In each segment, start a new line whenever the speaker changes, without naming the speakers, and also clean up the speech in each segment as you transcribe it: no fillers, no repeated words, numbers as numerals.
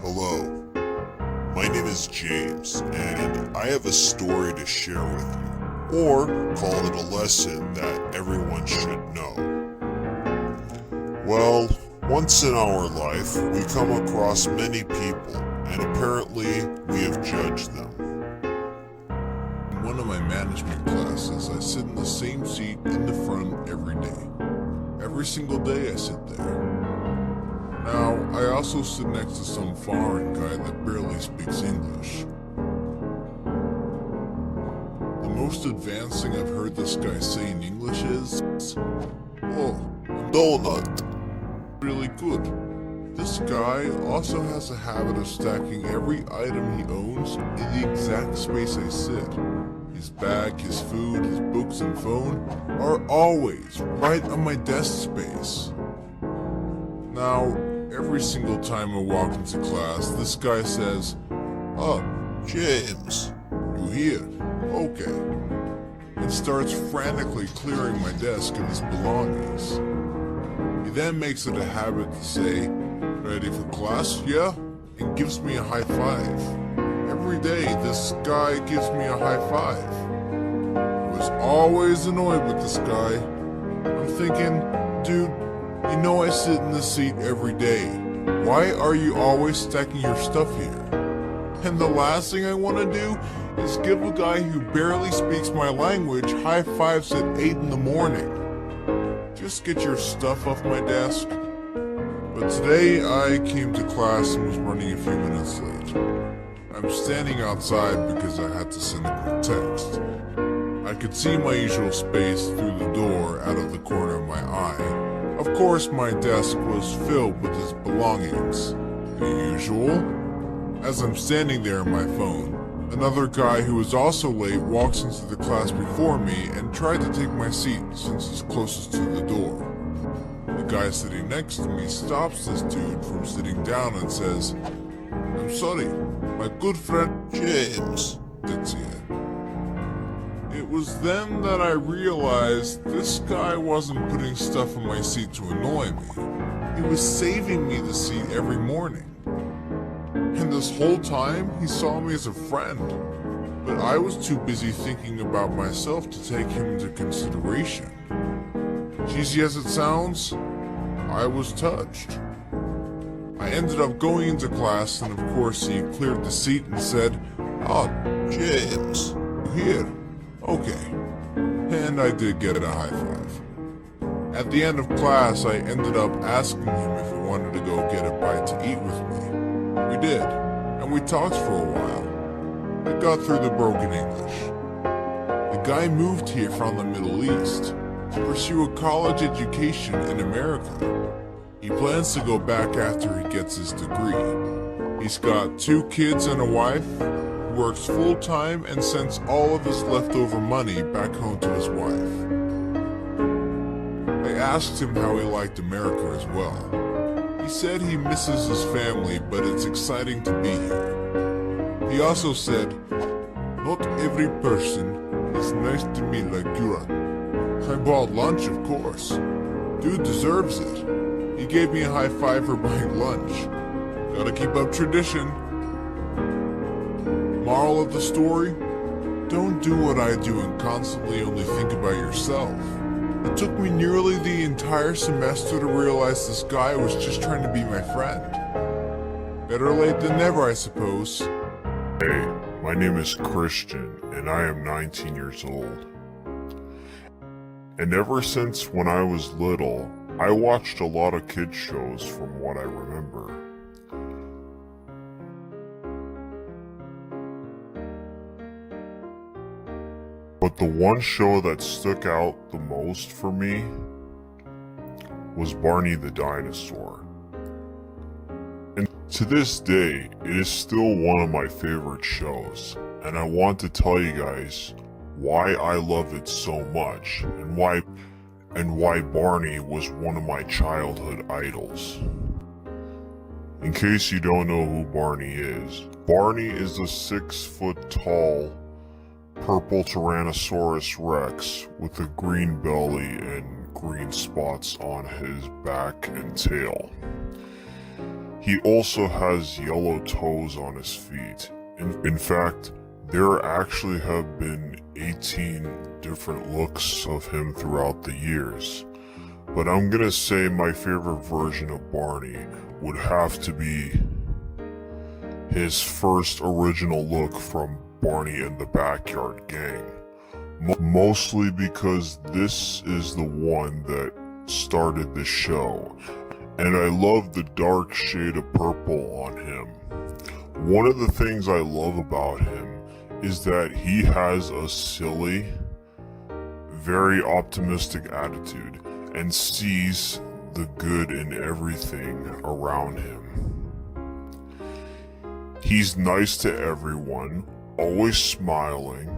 Hello, my name is James, and I have a story to share with you, or call it a lesson that everyone should know. Well, once in our life, we come across many people, and apparently we have judged them.
In one of my management classes, I sit in the same seat in the front every day. Every single day I sit there. Now, I also sit next to some foreign guy that barely speaks English. The most advanced thing I've heard this guy say in English is, "Oh,
Donut.
really good." This guy also has a habit of stacking every item he owns in the exact space I sit. His bag, his food, his books and phone are always right on my desk space. Now, every single time I walk into class, this guy says, "Oh,
James.
you here? Okay," and starts frantically clearing my desk of his belongings. He then makes it a habit to say, "Ready for class, yeah?" and gives me a high five. Every day, this guy gives me a high five. I was always annoyed with this guy. I'm thinking, dude, you know I sit in this seat every day. Why are you always stacking your stuff here? And the last thing I want to do is give a guy who barely speaks my language high fives at 8 in the morning. Just get your stuff off my desk. But today I came to class and was running a few minutes late. I'm standing outside because I had to send a quick text. I could see my usual space through the door out of the corner of my eye. Of course, my desk was filled with his belongings. The usual. As I'm standing there on my phone, another guy who was also late walks into the class before me and tried to take my seat since it's closest to the door. The guy sitting next to me stops this dude from sitting down and says, "I'm sorry, my good friend
James.
sits here." It was then that I realized this guy wasn't putting stuff in my seat to annoy me. He was saving me the seat every morning. And this whole time, he saw me as a friend. But I was too busy thinking about myself to take him into consideration. Cheesy as it sounds, I was touched. I ended up going into class, and of course he cleared the seat and said, "Oh,
James.
you here? Okay." And I did get a high five. At the end of class, I ended up asking him if he wanted to go get a bite to eat with me. We did, and we talked for a while. I got through the broken English. The guy moved here from the Middle East to pursue a college education in America. He plans to go back after he gets his degree. He's got 2 kids and a wife, works full-time and sends all of his leftover money back home to his wife. I asked him how he liked America as well. He said he misses his family, but it's exciting to be here. He also said, "Not every person is nice to me like you are." I bought lunch, of course. Dude deserves it. He gave me a high five for buying lunch. Gotta keep up tradition. Moral of the story? Don't do what I do and constantly only think about yourself. It took me nearly the entire semester to realize this guy was just trying to be my friend. Better late than never, I suppose.
Hey, my name is Christian, and I am 19 years old. And ever since when I was little, I watched a lot of kids shows from what I remember. But the one show that stuck out the most for me was Barney the Dinosaur. And to this day, it is still one of my favorite shows, and I want to tell you guys why I love it so much, and why Barney was one of my childhood idols. In case you don't know who Barney is a 6-foot tall purple Tyrannosaurus Rex with a green belly and green spots on his back and tail. He also has yellow toes on his feet. In fact, there actually have been 18 different looks of him throughout the years. But I'm gonna say my favorite version of Barney would have to be his first original look from Barney and the Backyard Gang. Mostly because this is the one that started the show, and I love the dark shade of purple on him. One of the things I love about him is that he has a silly, very optimistic attitude and sees the good in everything around him. He's nice to everyone, always smiling,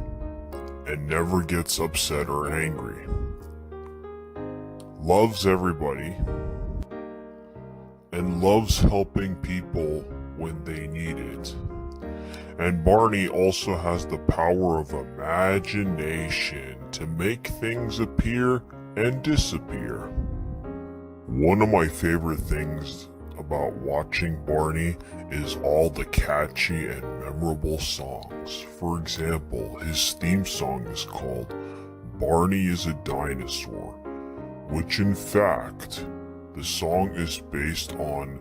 and never gets upset or angry. Loves everybody, and loves helping people when they need it. And Barney also has the power of imagination to make things appear and disappear. One of my favorite things about watching Barney is all the catchy and memorable songs. For example, his theme song is called Barney is a Dinosaur, which in fact, the song is based on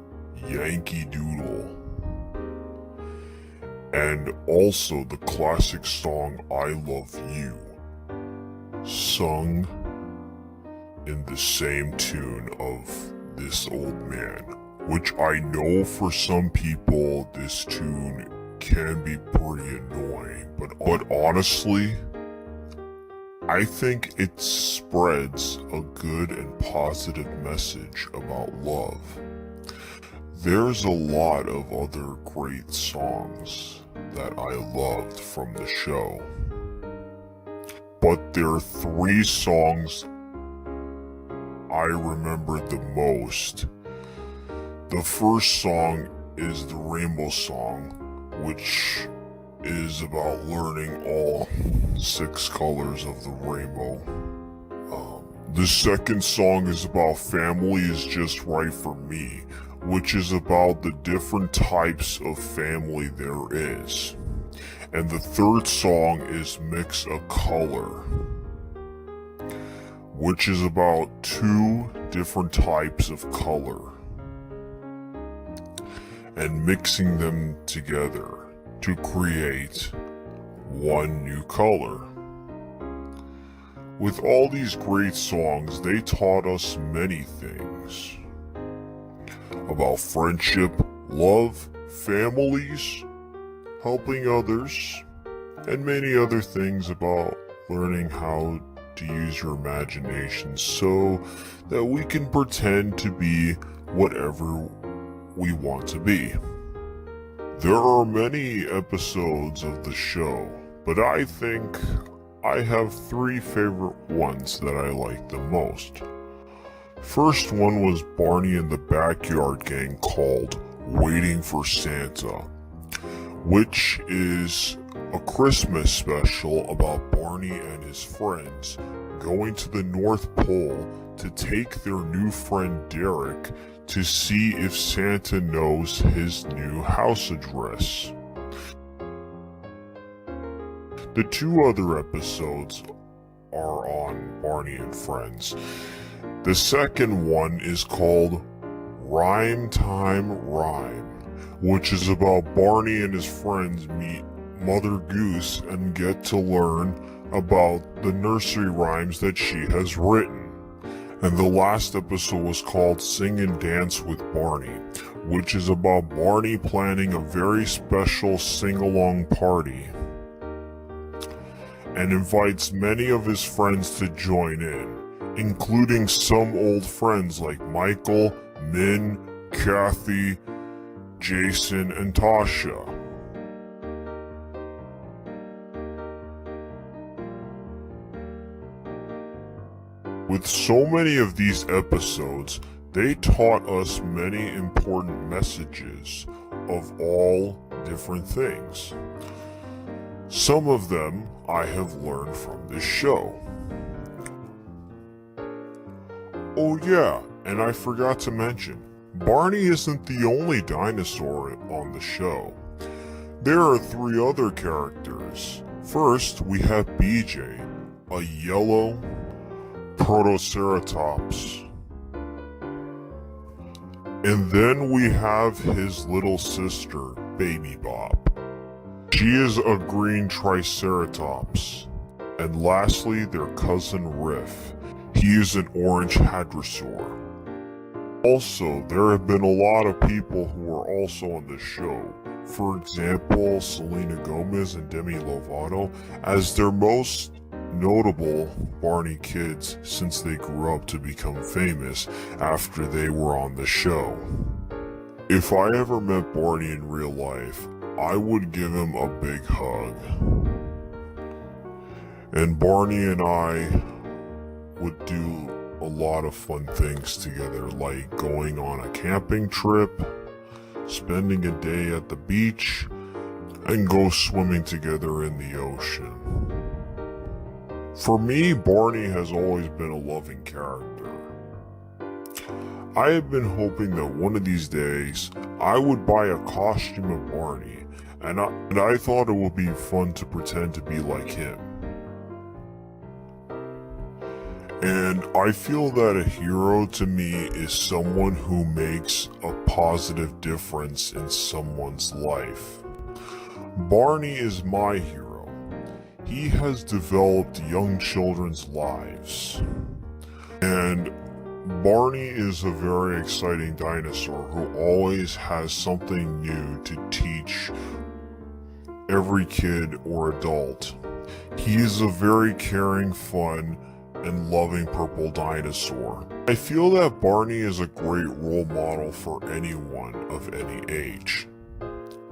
Yankee Doodle. And also the classic song I Love You, sung in the same tune of This Old Man, which I know for some people this tune can be pretty annoying, but honestly, I think it spreads a good and positive message about love. There's a lot of other great songs that I loved from the show, but there are 3 songs I remember the most. The first song is the Rainbow Song, which is about learning all 6 colors of the rainbow. The second song is about Family is Just Right for Me, which is about the different types of family there is. And the third song is Mix a Color, which is about 2 different types of color and mixing them together to create one new color. With all these great songs, they taught us many things about friendship, love, families, helping others, and many other things about learning how to use your imagination so that we can pretend to be whatever we want to be. There are many episodes of the show, but I think I have 3 favorite ones that I like the most. First one was Barney and the Backyard Gang called Waiting for Santa, which is a Christmas special about Barney and his friends going to the North Pole to take their new friend Derek to see if Santa knows his new house address. The 2 other episodes are on Barney and Friends. The second one is called Rhyme Time Rhyme, which is about Barney and his friends meet Mother Goose and get to learn about the nursery rhymes that she has written. And the last episode was called Sing and Dance with Barney, which is about Barney planning a very special sing-along party and invites many of his friends to join in, including some old friends like Michael, Min, Kathy, Jason, and Tasha. With so many of these episodes, they taught us many important messages of all different things. Some of them I have learned from this show. Oh yeah, and I forgot to mention, Barney isn't the only dinosaur on the show. There are 3 other characters. First, we have BJ, a yellow Protoceratops. And then we have his little sister, Baby Bob. She is a green Triceratops. And lastly, their cousin Riff. He is an orange Hadrosaur. Also, there have been a lot of people who are also on the show. For example, Selena Gomez and Demi Lovato as their most notable Barney kids since they grew up to become famous after they were on the show. If I ever met Barney in real life, I would give him a big hug. And Barney and I would do a lot of fun things together, like going on a camping trip, spending a day at the beach, and go swimming together in the ocean. For me, Barney has always been a loving character. I have been hoping that one of these days I would buy a costume of Barney, and I thought it would be fun to pretend to be like him. And I feel that a hero to me is someone who makes a positive difference in someone's life. Barney is my hero. He has developed young children's lives. And Barney is a very exciting dinosaur who always has something new to teach every kid or adult. He is a very caring, fun, and loving purple dinosaur. I feel that Barney is a great role model for anyone of any age.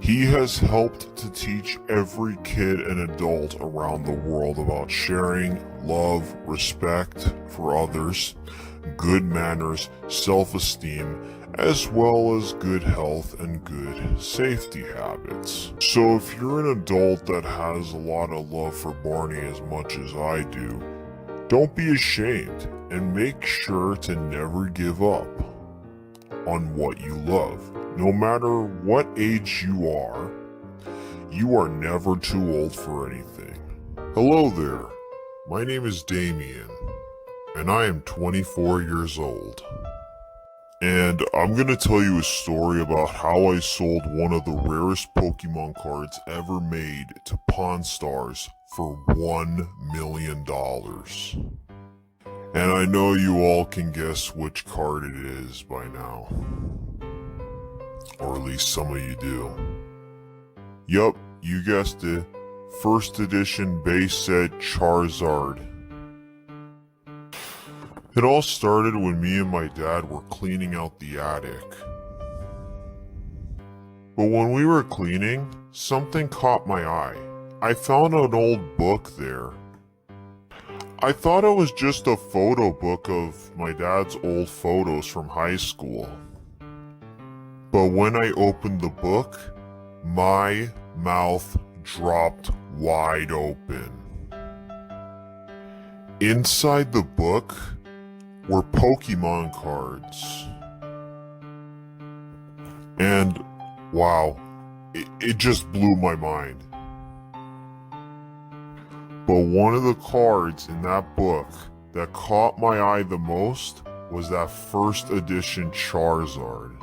He has helped to teach every kid and adult around the world about sharing, love, respect for others, good manners, self-esteem, as well as good health and good safety habits. So if you're an adult that has a lot of love for Barney as much as I do, don't be ashamed and make sure to never give up on what you love. No matter what age you are never too old for anything. Hello there, my name is Damien, and I am 24 years old. And I'm gonna tell you a story about how I sold one of the rarest Pokemon cards ever made to Pawn Stars for $1 million. And I know you all can guess which card it is by now. Or at least some of you do. Yup, you guessed it. First edition base set Charizard. It all started when me and my dad were cleaning out the attic. But when we were cleaning, something caught my eye. I found an old book there. I thought it was just a photo book of my dad's old photos from high school. But when I opened the book, my mouth dropped wide open. Inside the book were Pokemon cards. And wow, it just blew my mind. But one of the cards in that book that caught my eye the most was that first edition Charizard.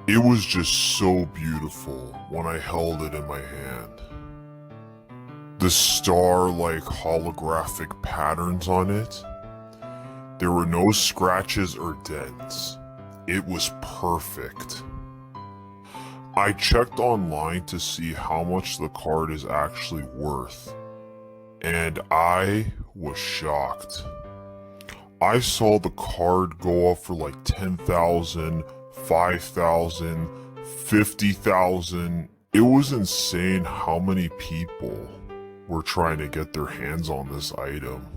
It was just so beautiful when I held it in my hand. The star-like holographic patterns on it. There were no scratches or dents. It was perfect. I checked online to see how much the card is actually worth, and I was shocked. I saw the card go up for like 10,000, 5,000, 50,000. It was insane how many people were trying to get their hands on this item.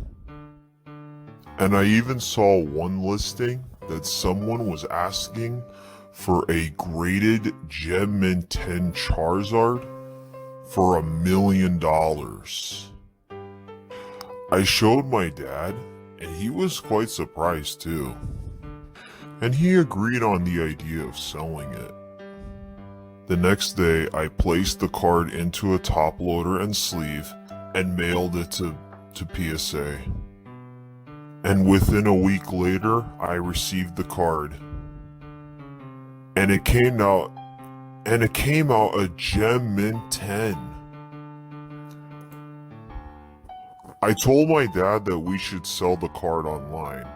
And I even saw one listing that someone was asking for a graded Gem Mint 10 Charizard for $1 million. I showed my dad, and he was quite surprised too. and he agreed on the idea of selling it. The next day, I placed the card into a top loader and sleeve and mailed it to PSA. And within a week later, I received the card. And it came out a Gem Mint 10. I told my dad that we should sell the card online.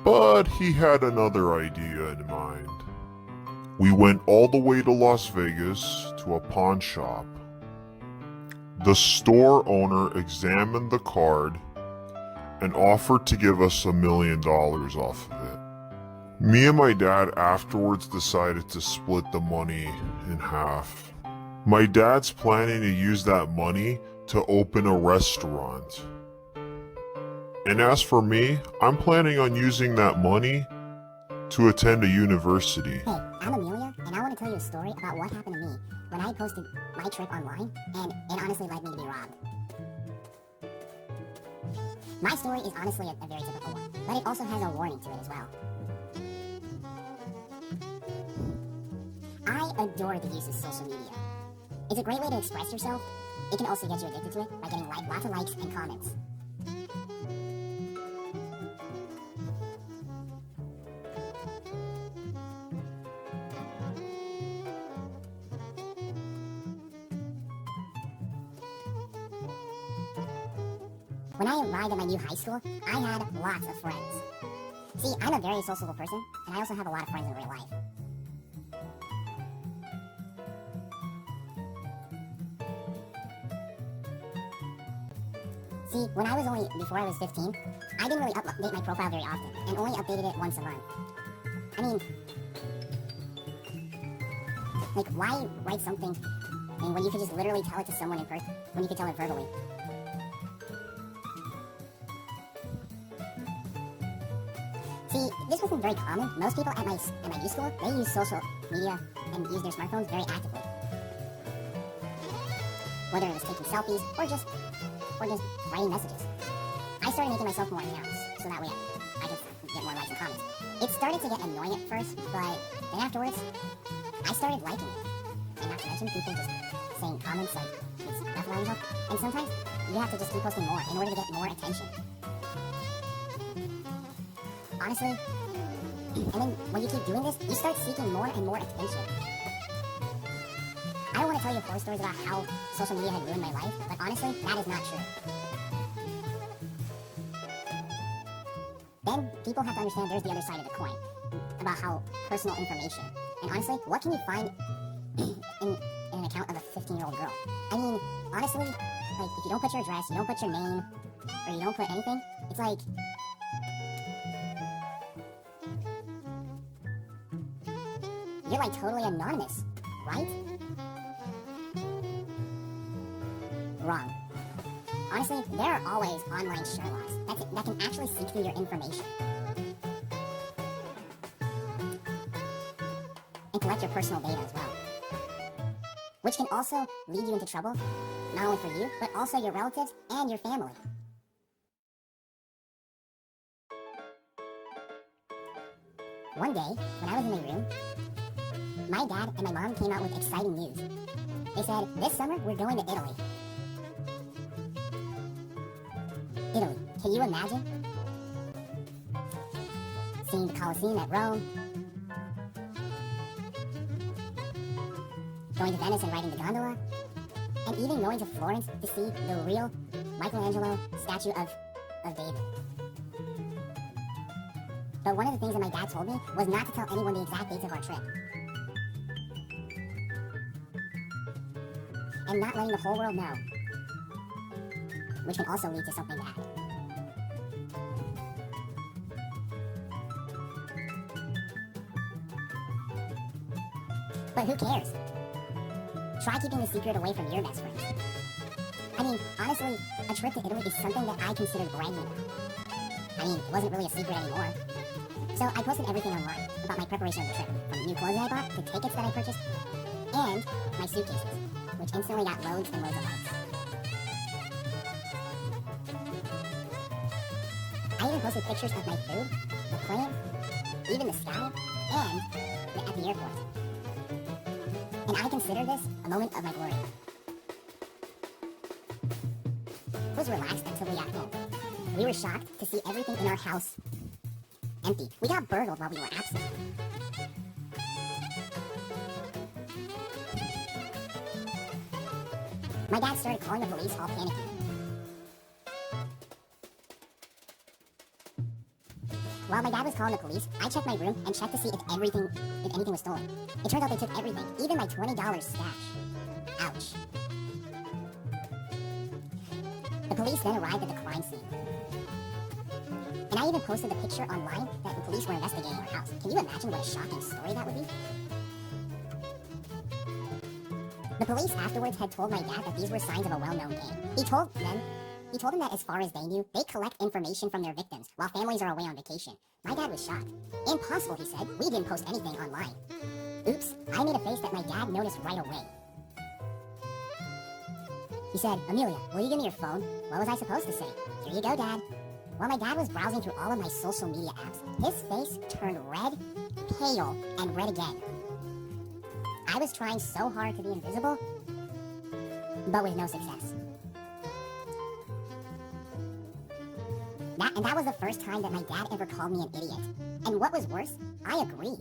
But he had another idea in mind. We went all the way to Las Vegas to a pawn shop. The store owner examined the card and offered to give us $1 million off of it. Me and my dad afterwards decided to split the money in half. My dad's planning to use that money to open a restaurant. And as for me, I'm planning on using that money to attend a university.
Hey, I'm Amelia, and I want to tell you a story about what happened to me when I posted my trip online, and it honestly led me to be robbed. My story is honestly a very typical one, but it also has a warning to it as well. I adore the use of social media. It's a great way to express yourself. It can also get you addicted to it by getting lots of likes and comments. When I arrived at my new high school, I had lots of friends. See, I'm a very sociable person, and I also have a lot of friends in real life. See, before I was 15, I didn't really update my profile very often, and only updated it once a month. I mean, like, why write something when you could just literally tell it to someone in person, when you could tell it verbally? See, this wasn't very common. Most people at my youth school, they use social media and use their smartphones very actively. Whether it was taking selfies or just writing messages. I started making myself more accounts, so that way I could get more likes and comments. It started to get annoying at first, but then afterwards, I started liking it. And not to mention people just saying comments like, it's definitely help. And sometimes you have to just keep posting more in order to get more attention. Honestly, and then when you keep doing this, you start seeking more and more attention. I don't want to tell you horror stories about how social media had ruined my life, but honestly, that is not true. Then people have to understand there's the other side of the coin, about how personal information. And honestly, what can you find in an account of a 15-year-old girl? I mean, honestly, like, if you don't put your address, you don't put your name, or you don't put anything, it's like, you're like totally anonymous, right? Wrong. Honestly, there are always online Sherlocks that can actually seek through your information and collect your personal data as well, which can also lead you into trouble, not only for you, but also your relatives and your family. One day, when I was in my room, my dad and my mom came out with exciting news. They said, this summer, we're going to Italy. Italy. Can you imagine? Seeing the Colosseum at Rome. Going to Venice and riding the gondola. And even going to Florence to see the real Michelangelo statue of David. But one of the things that my dad told me was not to tell anyone the exact dates of our trip. And not letting the whole world know, which can also lead to something bad. But who cares? Try keeping the secret away from your best friends. I mean, honestly, a trip to Italy is something that I consider bragging about. I mean, it wasn't really a secret anymore. So I posted everything online about my preparation of the trip, from new clothes that I bought, to tickets that I purchased, and my suitcases, which instantly got loads and loads of likes. I even posted pictures of my food, the plane, even the sky, and at the airport. And I consider this a moment of my glory. I was relaxed until we got home. We were shocked to see everything in our house empty. We got burgled while we were absent. My dad started calling the police, all panicky. While my dad was calling the police, I checked my room and checked to see if anything was stolen. It turned out they took everything, even my $20 stash. Ouch. The police then arrived at the crime scene. And I even posted the picture online that the police were investigating our house. Can you imagine what a shocking story that would be? The police afterwards had told my dad that these were signs of a well-known gang. He told them that as far as they knew, they collect information from their victims while families are away on vacation. My dad was shocked. Impossible, he said. We didn't post anything online. Oops, I made a face that my dad noticed right away. He said, Amelia, will you give me your phone? What was I supposed to say? Here you go, Dad. While my dad was browsing through all of my social media apps, his face turned red, pale, and red again. I was trying so hard to be invisible, but with no success. That was the first time that my dad ever called me an idiot. And what was worse, I agreed.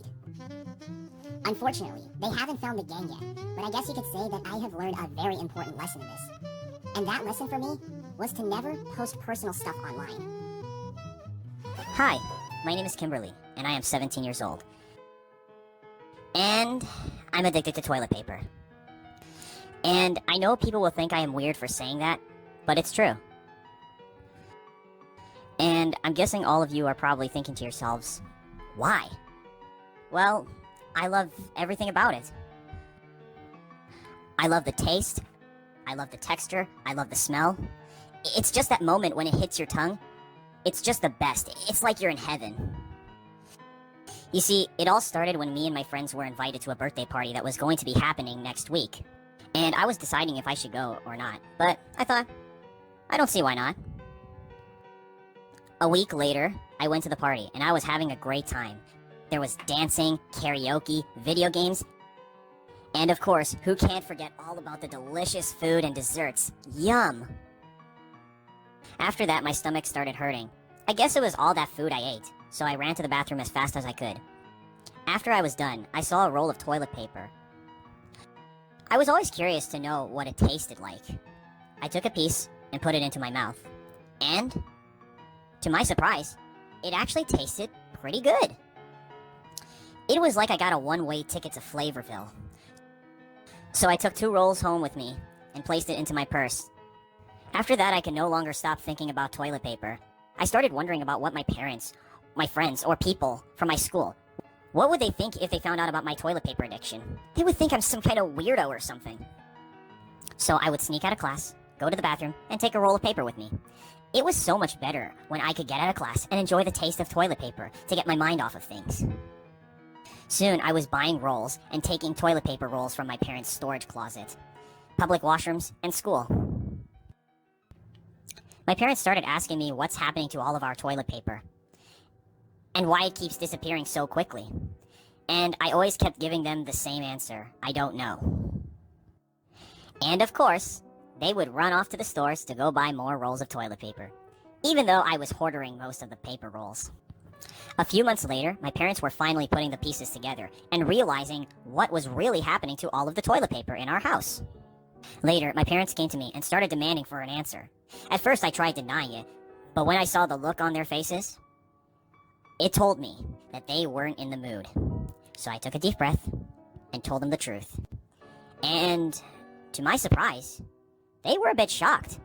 Unfortunately, they haven't found the gang yet, but I guess you could say that I have learned a very important lesson in this. And that lesson for me was to never post personal stuff online.
Hi, my name is Kimberly, and I am 17 years old. And I'm addicted to toilet paper. And I know people will think I am weird for saying that, but it's true. And I'm guessing all of you are probably thinking to yourselves, why? Well, I love everything about it. I love the taste, I love the texture, I love the smell. It's just that moment when it hits your tongue. It's just the best. It's like you're in heaven. You see, it all started when me and my friends were invited to a birthday party that was going to be happening next week. And I was deciding if I should go or not, but I thought, I don't see why not. A week later, I went to the party, and I was having a great time. There was dancing, karaoke, video games, and of course, who can't forget all about the delicious food and desserts? Yum! After that, my stomach started hurting. I guess it was all that food I ate, so I ran to the bathroom as fast as I could. After I was done, I saw a roll of toilet paper. I was always curious to know what it tasted like. I took a piece and put it into my mouth, and to my surprise, it actually tasted pretty good. It was like I got a one-way ticket to Flavorville. So I took 2 rolls home with me and placed it into my purse. After that, I could no longer stop thinking about toilet paper. I started wondering about what my parents, my friends, or people from my school, what would they think if they found out about my toilet paper addiction? They would think I'm some kind of weirdo or something. So I would sneak out of class, go to the bathroom, and take a roll of paper with me. It was so much better when I could get out of class and enjoy the taste of toilet paper to get my mind off of things. Soon, I was buying rolls and taking toilet paper rolls from my parents' storage closet, public washrooms, and school. My parents started asking me what's happening to all of our toilet paper, and why it keeps disappearing so quickly. And I always kept giving them the same answer, I don't know. And of course, they would run off to the stores to go buy more rolls of toilet paper, even though I was hoarding most of the paper rolls. A few months later, my parents were finally putting the pieces together and realizing what was really happening to all of the toilet paper in our house. Later, my parents came to me and started demanding for an answer. At first, I tried denying it, but when I saw the look on their faces, it told me that they weren't in the mood. So I took a deep breath and told them the truth. And to my surprise, they were a bit shocked,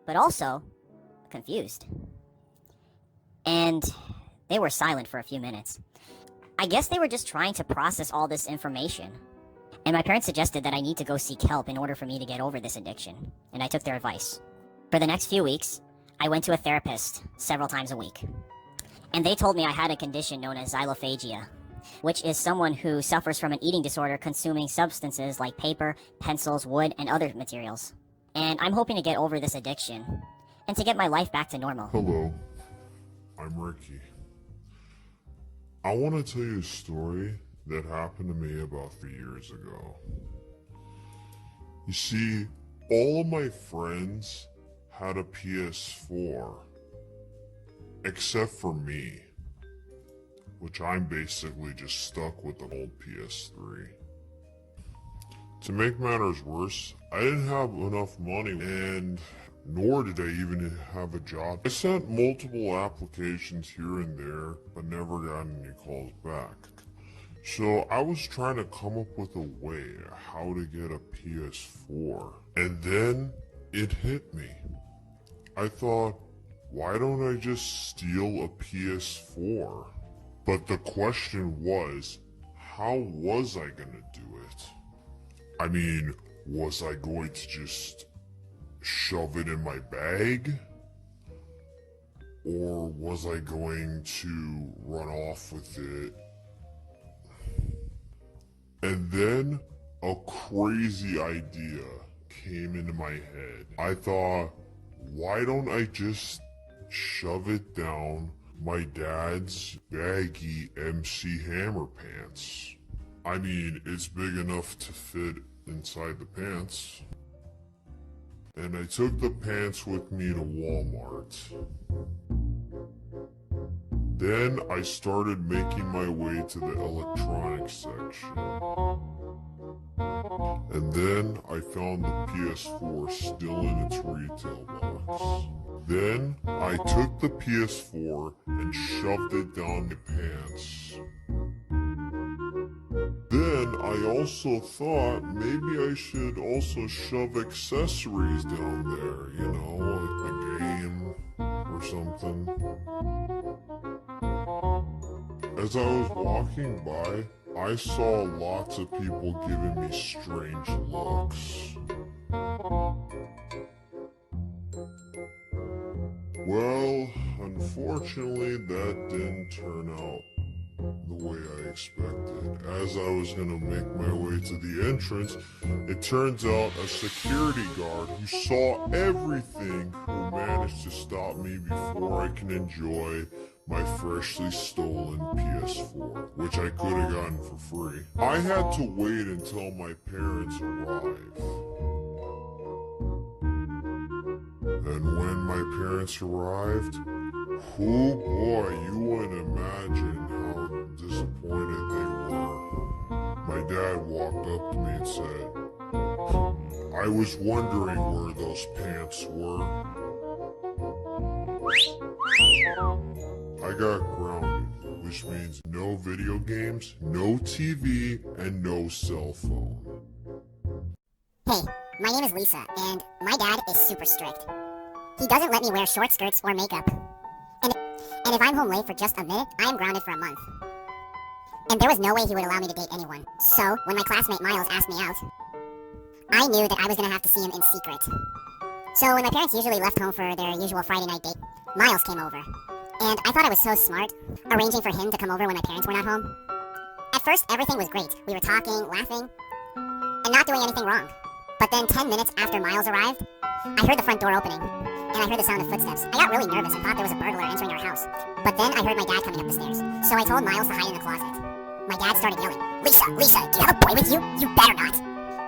but also confused. And they were silent for a few minutes. I guess they were just trying to process all this information. And my parents suggested that I need to go seek help in order for me to get over this addiction, and I took their advice. For the next few weeks, I went to a therapist several times a week. And they told me I had a condition known as xylophagia, which is someone who suffers from an eating disorder consuming substances like paper, pencils, wood, and other materials. And I'm hoping to get over this addiction and to get my life back to normal.
Hello, I'm Ricky. I want to tell you a story that happened to me about 3 years ago. You see, all of my friends had a PS4, except for me, which I'm basically just stuck with the old PS3. To make matters worse, I didn't have enough money, and nor did I even have a job. I sent multiple applications here and there, but never got any calls back. So I was trying to come up with a way how to get a PS4. And then it hit me. I thought, why don't I just steal a PS4? But the question was, how was I gonna do it? I mean, was I going to just shove it in my bag? Or was I going to run off with it? And then a crazy idea came into my head. I thought, why don't I just shove it down my dad's baggy MC Hammer pants? I mean, it's big enough to fit inside the pants. And I took the pants with me to Walmart. Then I started making my way to the electronics section. And then I found the PS4 still in its retail box. Then I took the PS4 and shoved it down my pants. Then I also thought maybe I should also shove accessories down there, you know, like a game or something. As I was walking by, I saw lots of people giving me strange looks. Well, unfortunately, that didn't turn out the way I expected. As I was gonna make my way to the entrance, it turns out a security guard who saw everything who managed to stop me before I can enjoy my freshly stolen PS4, which I could have gotten for free. I had to wait until my parents arrived. And when my parents arrived, oh boy, you wouldn't imagine how disappointed they were. My dad walked up to me and said, I was wondering where those pants were. I got grounded, which means no video games, no TV, and no cell phone.
Hey, my name is Lisa, and my dad is super strict. He doesn't let me wear short skirts or makeup. And if I'm home late for just a minute, I am grounded for a month. And there was no way he would allow me to date anyone. So, when my classmate Miles asked me out, I knew that I was going to have to see him in secret. So when my parents usually left home for their usual Friday night date, Miles came over. And I thought I was so smart, arranging for him to come over when my parents were not home. At first, everything was great. We were talking, laughing, and not doing anything wrong. But then 10 minutes after Miles arrived, I heard the front door opening, and I heard the sound of footsteps. I got really nervous and thought there was a burglar entering our house. But then I heard my dad coming up the stairs, so I told Miles to hide in the closet. My dad started yelling, Lisa, do you have a boy with you? You better not.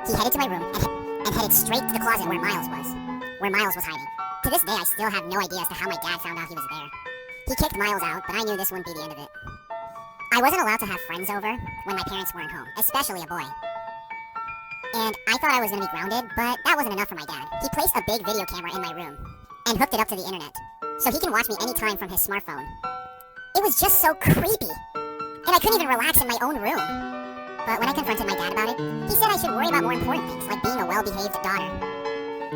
He headed to my room and headed straight to the closet where Miles was hiding. To this day, I still have no idea as to how my dad found out he was there. He kicked Miles out, but I knew this wouldn't be the end of it. I wasn't allowed to have friends over when my parents weren't home, especially a boy. And I thought I was going to be grounded, but that wasn't enough for my dad. He placed a big video camera in my room and hooked it up to the internet, so he can watch me anytime from his smartphone. It was just so creepy, and I couldn't even relax in my own room. But when I confronted my dad about it, he said I should worry about more important things, like being a well-behaved daughter.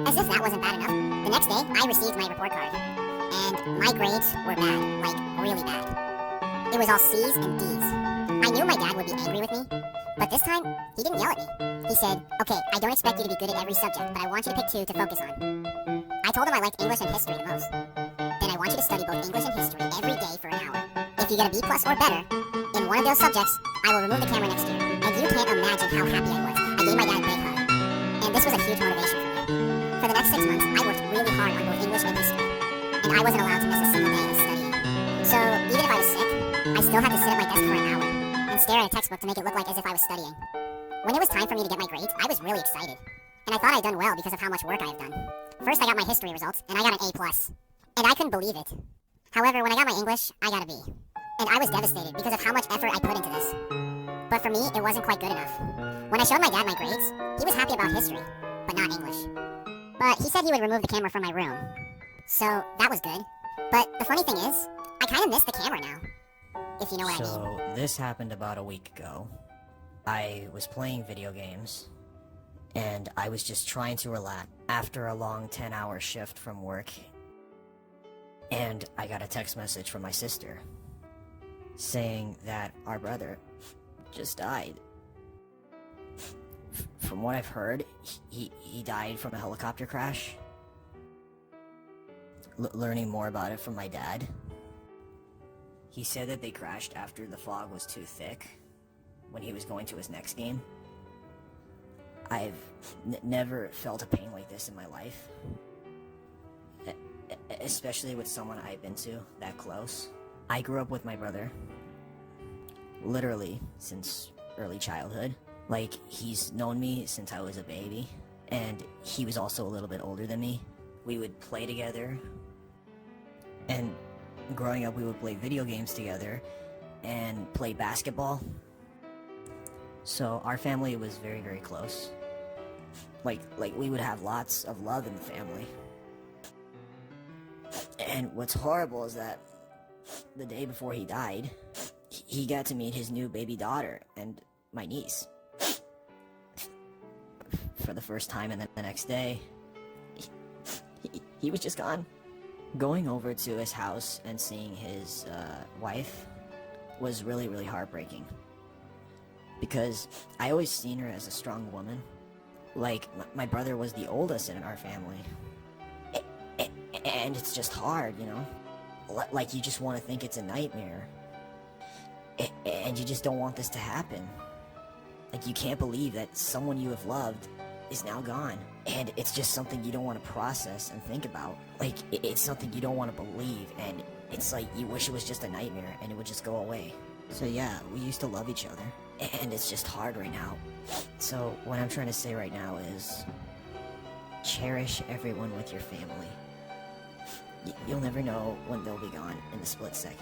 As if that wasn't bad enough, the next day, I received my report card. And my grades were bad, like really bad. It was all C's and D's. I knew my dad would be angry with me, but this time, he didn't yell at me. He said, okay, I don't expect you to be good at every subject, but I want you to pick 2 to focus on. I told him I liked English and history the most. Then I want you to study both English and history every day for an hour. If you get a B+ or better in one of those subjects, I will remove the camera next year. And you can't imagine how happy I was. I gave my dad a big hug. And this was a huge motivation for me. For the next 6 months, I worked really hard on both English and history. And I wasn't allowed to miss a single day of studying. So, even if I was sick, I still had to sit at my desk desk for an hour and stare at a textbook to make it look like as if I was studying. When it was time for me to get my grades, I was really excited. And I thought I'd done well because of how much work I have done. First I got my history results, and I got an A+. And I couldn't believe it. However, when I got my English, I got a B. And I was devastated because of how much effort I put into this. But for me, it wasn't quite good enough. When I showed my dad my grades, he was happy about history, but not English. But he said he would remove the camera from my room. So, that was good. But the funny thing is, I kind of miss the camera now. If you know what I mean.
So, this happened about a week ago. I was playing video games, and I was just trying to relax after a long 10-hour shift from work. And I got a text message from my sister saying that our brother just died. From what I've heard, he died from a helicopter crash. Learning more about it from my dad. He said that they crashed after the fog was too thick when he was going to his next game. I've never felt a pain like this in my life. Especially with someone I've been to that close. I grew up with my brother, literally since early childhood. Like, he's known me since I was a baby, and he was also a little bit older than me. We would play together, and growing up we would play video games together and play basketball. So our family was very, very close. Like we would have lots of love in the family. And what's horrible is that the day before he died, he got to meet his new baby daughter and my niece for the first time, and then the next day, he was just gone. Going over to his house and seeing his wife was really, really heartbreaking. Because I always seen her as a strong woman. Like, my brother was the oldest in our family. And it's just hard, you know? Like, you just want to think it's a nightmare. And you just don't want this to happen. Like, you can't believe that someone you have loved is now gone. And it's just something you don't want to process and think about. Like, it's something you don't want to believe. And it's like, you wish it was just a nightmare and it would just go away. So yeah, we used to love each other. And it's just hard right now. So what I'm trying to say right now is, cherish everyone with your family. You'll never know when they'll be gone in a split second.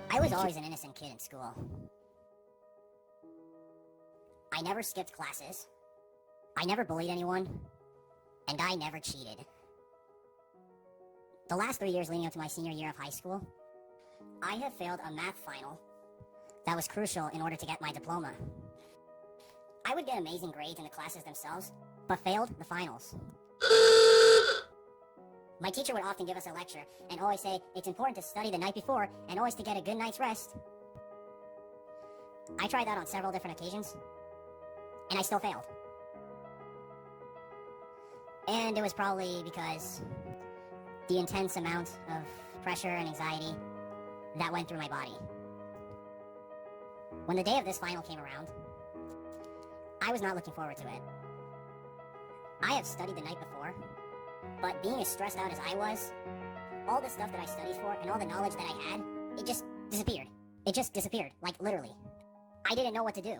I was always an innocent kid in school. I never skipped classes. I never bullied anyone. And I never cheated. The last 3 years leading up to my senior year of high school, I have failed a math final that was crucial in order to get my diploma. I would get amazing grades in the classes themselves, but failed the finals. My teacher would often give us a lecture and always say it's important to study the night before and always to get a good night's rest. I tried that on several different occasions, and I still failed. And it was probably because the intense amount of pressure and anxiety that went through my body. When the day of this final came around, I was not looking forward to it. I have studied the night before, but being as stressed out as I was, all the stuff that I studied for and all the knowledge that I had, it just disappeared. It just disappeared, like literally. I didn't know what to do.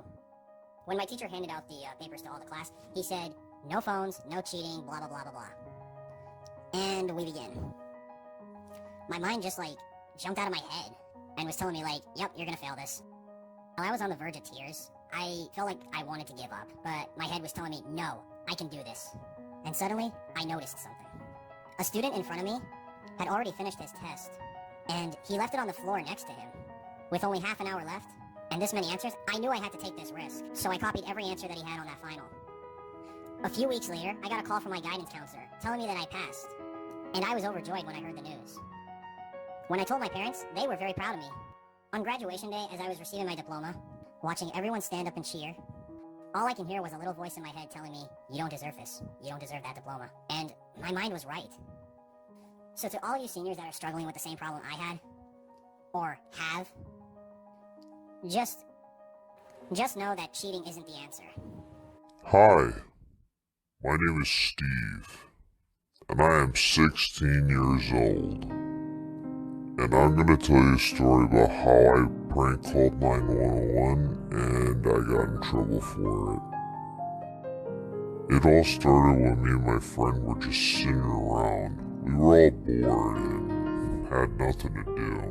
When my teacher handed out the papers to all the class, he said, no phones, no cheating, blah, blah, blah, blah, blah. And we begin. My mind just jumped out of my head and was telling me yep, you're gonna fail this. While I was on the verge of tears, I felt like I wanted to give up, but my head was telling me, no, I can do this. And suddenly, I noticed something. A student in front of me had already finished his test, and he left it on the floor next to him. With only half an hour left, and this many answers, I knew I had to take this risk, so I copied every answer that he had on that final. A few weeks later, I got a call from my guidance counselor, telling me that I passed, and I was overjoyed when I heard the news. When I told my parents, they were very proud of me. On graduation day, as I was receiving my diploma, watching everyone stand up and cheer, all I can hear was a little voice in my head telling me, you don't deserve this. You don't deserve that diploma. And my mind was right. So to all you seniors that are struggling with the same problem I had, or have, just know that cheating isn't the answer.
Hi, my name is Steve, and I am 16 years old. And I'm gonna tell you a story about how I prank called 911 and I got in trouble for it. It all started when me and my friend were just sitting around. We were all bored and had nothing to do.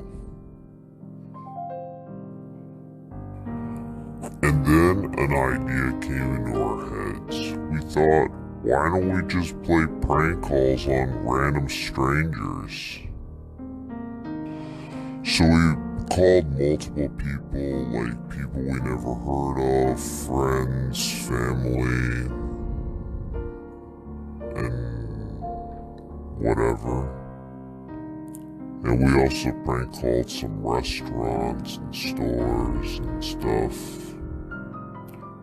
And then an idea came into our heads. We thought, why don't we just play prank calls on random strangers? So we called multiple people, like people we never heard of, friends, family, and whatever. And we also prank called some restaurants and stores and stuff.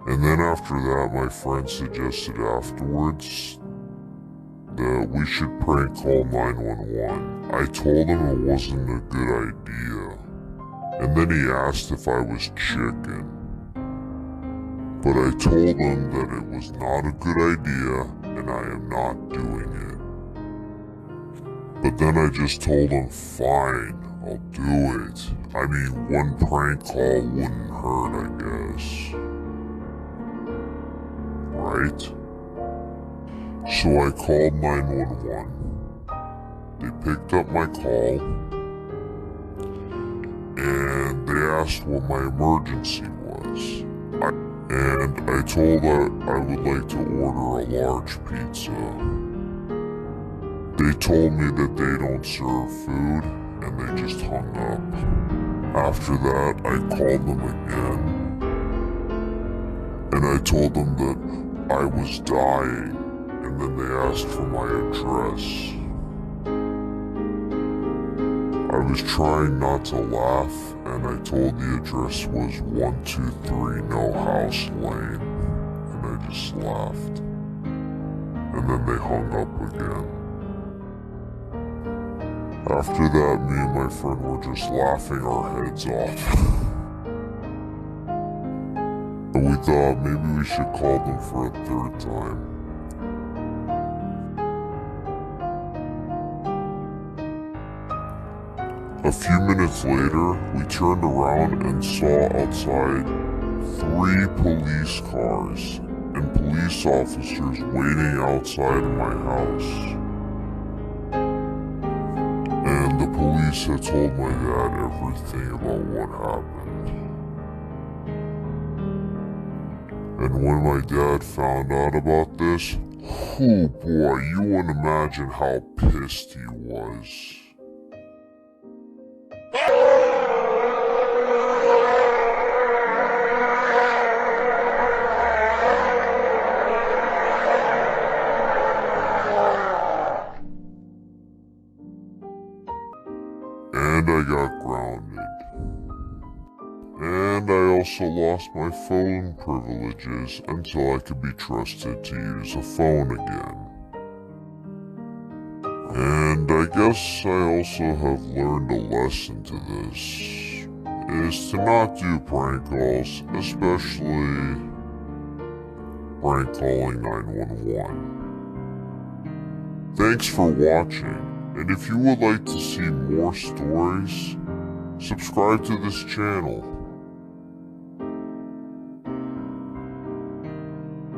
And then after that, my friend suggested afterwards that we should prank call 911. I told him it wasn't a good idea. And then he asked if I was chicken. But I told him that it was not a good idea and I am not doing it. But then I just told him, fine, I'll do it. I mean, one prank call wouldn't hurt, I guess. Right? So I called 911. They picked up my call and they asked what my emergency was. And I told that I would like to order a large pizza. They told me that they don't serve food and they just hung up. After that, I called them again and I told them that I was dying. And then they asked for my address. I was trying not to laugh, and I told the address was 123 No House Lane, and I just laughed. And then they hung up again. After that, me and my friend were just laughing our heads off. And we thought maybe we should call them for a third time. A few minutes later, we turned around and saw outside 3 police cars and police officers waiting outside of my house. And the police had told my dad everything about what happened. And when my dad found out about this, oh boy, you wouldn't imagine how pissed he was. And I got grounded. And I also lost my phone privileges until I could be trusted to use a phone again. And I guess I also have learned a lesson to this, is to not do prank calls, especially prank calling 911. Thanks for watching, and if you would like to see more stories, subscribe to this channel.